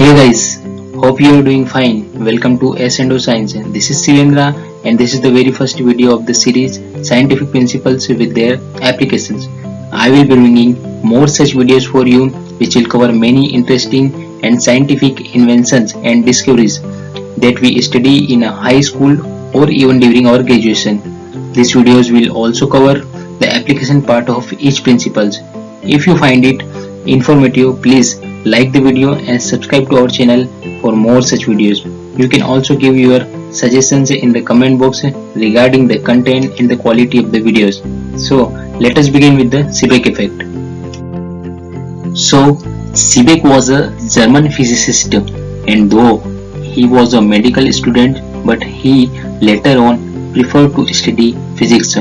Hey guys, hope you are doing fine. Welcome to S&O Science. This is Sivendra and this is the very first video of the series Scientific Principles with their applications. I will be bringing more such videos for you which will cover many interesting and scientific inventions and discoveries that we study in a high school or even during our graduation. These videos will also cover the application part of each principles. If you find it informative, please like the video and subscribe to our channel for more such videos. You can also give your suggestions in the comment box regarding the content and the quality of the videos. So let us begin with the Seebeck effect. So Seebeck was a German physicist, and though he was a medical student, but he later on preferred to study physics.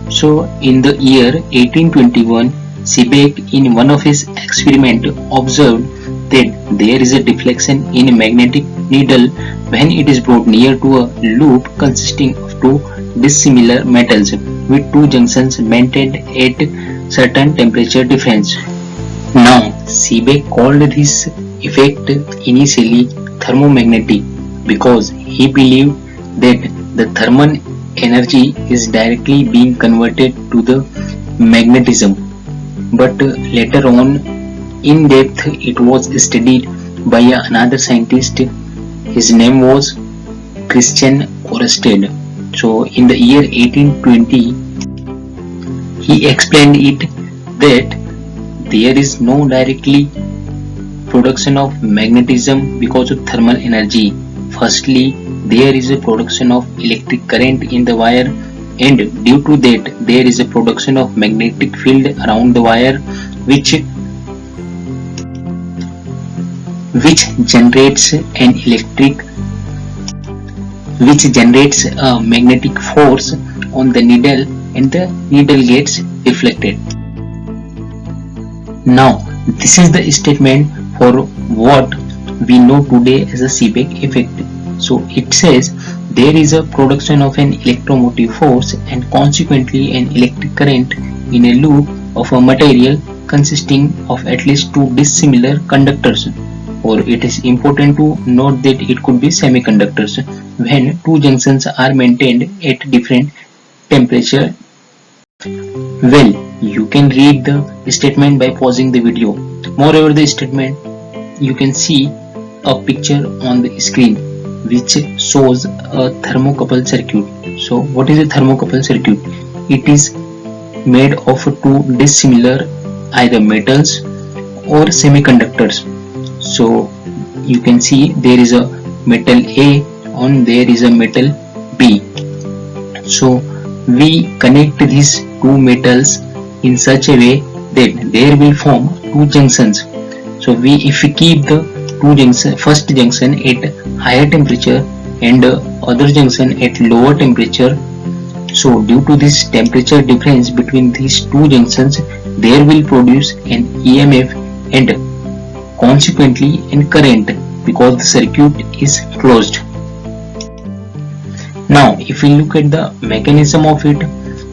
So in the year 1821, Seebeck in one of his experiments observed that there is a deflection in a magnetic needle when it is brought near to a loop consisting of two dissimilar metals with two junctions maintained at certain temperature difference. Now Seebeck called this effect initially thermomagnetic because he believed that the thermal energy is directly being converted to the magnetism. But later on, in depth, it was studied by another scientist. His name was Christian Ørsted. So in the year 1820, he explained it that there is no directly production of magnetism because of thermal energy. Firstly, there is a production of electric current in the wire, and due to that there is a production of magnetic field around the wire which generates a magnetic force on the needle, and the needle gets deflected. Now this is the statement for what we know today as a Seebeck effect. So it says there is a production of an electromotive force and consequently an electric current in a loop of a material consisting of at least two dissimilar conductors, or it is important to note that it could be semiconductors when two junctions are maintained at different temperature. Well, you can read the statement by pausing the video. Moreover, the statement, you can see a picture on the screen which shows a thermocouple circuit. So what is a thermocouple circuit? It is made of two dissimilar either metals or semiconductors. So you can see there is a metal A and there is a metal B. So we connect these two metals in such a way that there will form two junctions. So if we keep the first junction at higher temperature and other junction at lower temperature, so due to this temperature difference between these two junctions there will produce an EMF and consequently an current because the circuit is closed. Now if we look at the mechanism of it,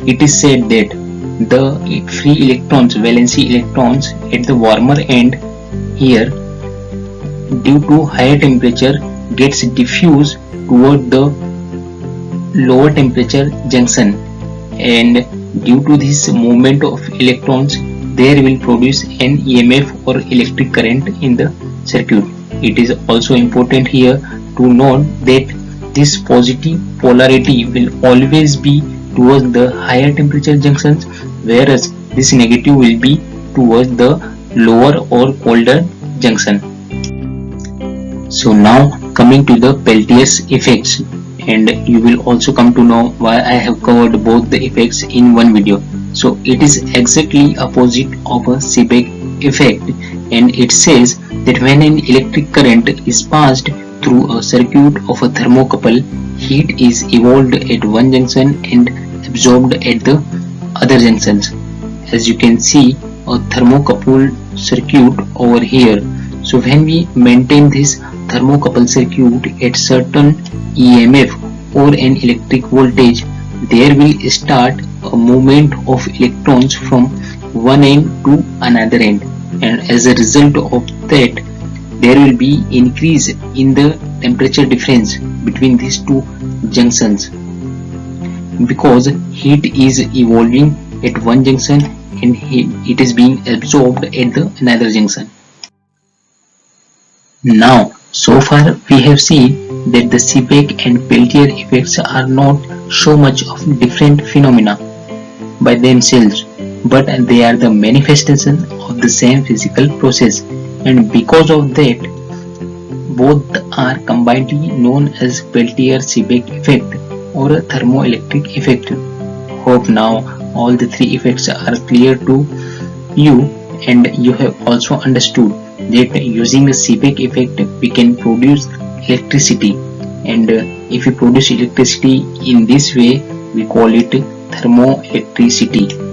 it is said that the free electrons, valency electrons at the warmer end here, due to higher temperature, gets diffused toward the lower temperature junction, and due to this movement of electrons there will produce an EMF or electric current in the circuit. It is also important here to note that this positive polarity will always be towards the higher temperature junctions, whereas this negative will be towards the lower or colder junction. So now coming to the Peltier's effects, and you will also come to know why I have covered both the effects in one video. So it is exactly opposite of a Seebeck effect, and it says that when an electric current is passed through a circuit of a thermocouple, heat is evolved at one junction and absorbed at the other junctions. As you can see a thermocouple circuit over here. So when we maintain this thermocouple circuit at certain EMF or an electric voltage, there will start a movement of electrons from one end to another end, and as a result of that there will be increase in the temperature difference between these two junctions, because heat is evolving at one junction and it is being absorbed at the another junction. Now, so far we have seen that the Seebeck and Peltier effects are not so much of different phenomena by themselves, but they are the manifestation of the same physical process, and because of that both are combinedly known as Peltier-Seebeck effect or a thermoelectric effect. Hope now all the three effects are clear to you, and you have also understood that using the Seebeck effect we can produce electricity, and if we produce electricity in this way we call it thermoelectricity.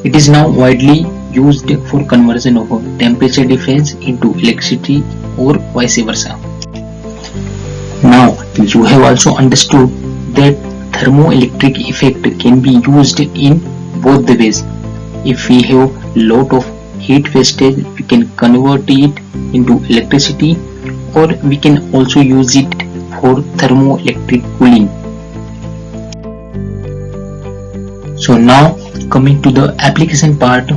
It is now widely used for conversion of temperature difference into electricity or vice versa. Now you have also understood that thermoelectric effect can be used in both the ways. If we have lot of heat wastage, we can convert it into electricity, or we can also use it for thermoelectric cooling. So now coming to the application part.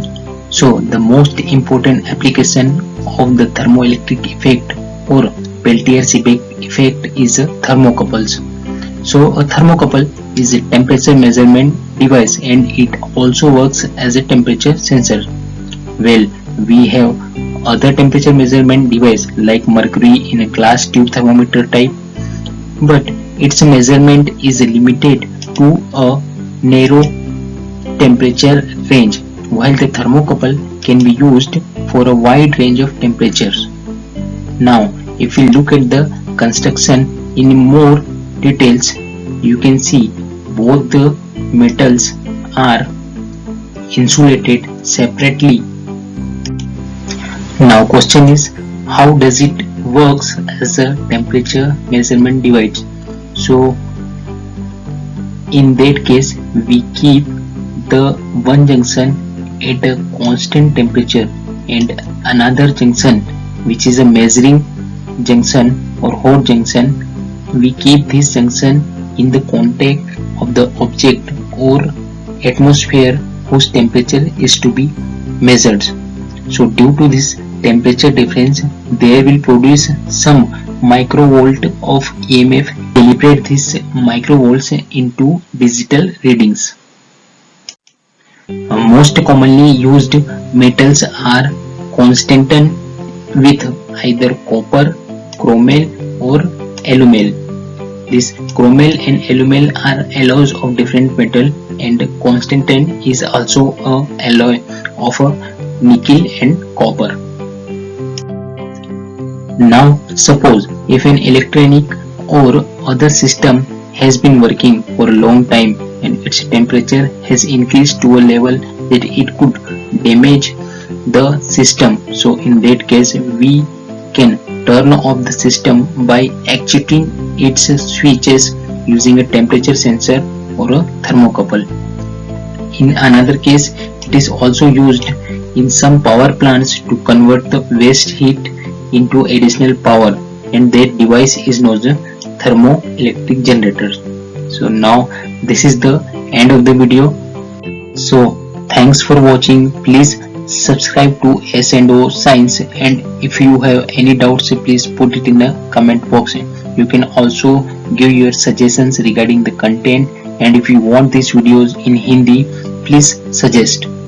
So the most important application of the thermoelectric effect or Peltier-Seebeck effect is thermocouples. So a thermocouple is a temperature measurement device and it also works as a temperature sensor. Well, we have other temperature measurement device like mercury in a glass tube thermometer type, but its measurement is limited to a narrow temperature range, while the thermocouple can be used for a wide range of temperatures. Now, if we look at the construction in more details, you can see both the metals are insulated separately. Now question is, how does it works as a temperature measurement device? So in that case we keep the one junction at a constant temperature and another junction, which is a measuring junction or hot junction, we keep this junction in the contact of the object or atmosphere whose temperature is to be measured. So due to this temperature difference, they will produce some microvolt of EMF. Calibrate these microvolts into digital readings. Most commonly used metals are constantan with either copper, chromel or alumel. This chromel and alumel are alloys of different metal, and constantan is also an alloy of nickel and copper. Now suppose if an electronic or other system has been working for a long time and its temperature has increased to a level that it could damage the system. So in that case we can turn off the system by actuating its switches using a temperature sensor or a thermocouple. In another case, it is also used in some power plants to convert the waste heat into additional power, and that device is known as a thermoelectric generator. So now this is the end of the video. So thanks for watching. Please subscribe to S&O Science, and if you have any doubts please put it in the comment box. You can also give your suggestions regarding the content, and if you want these videos in Hindi please suggest.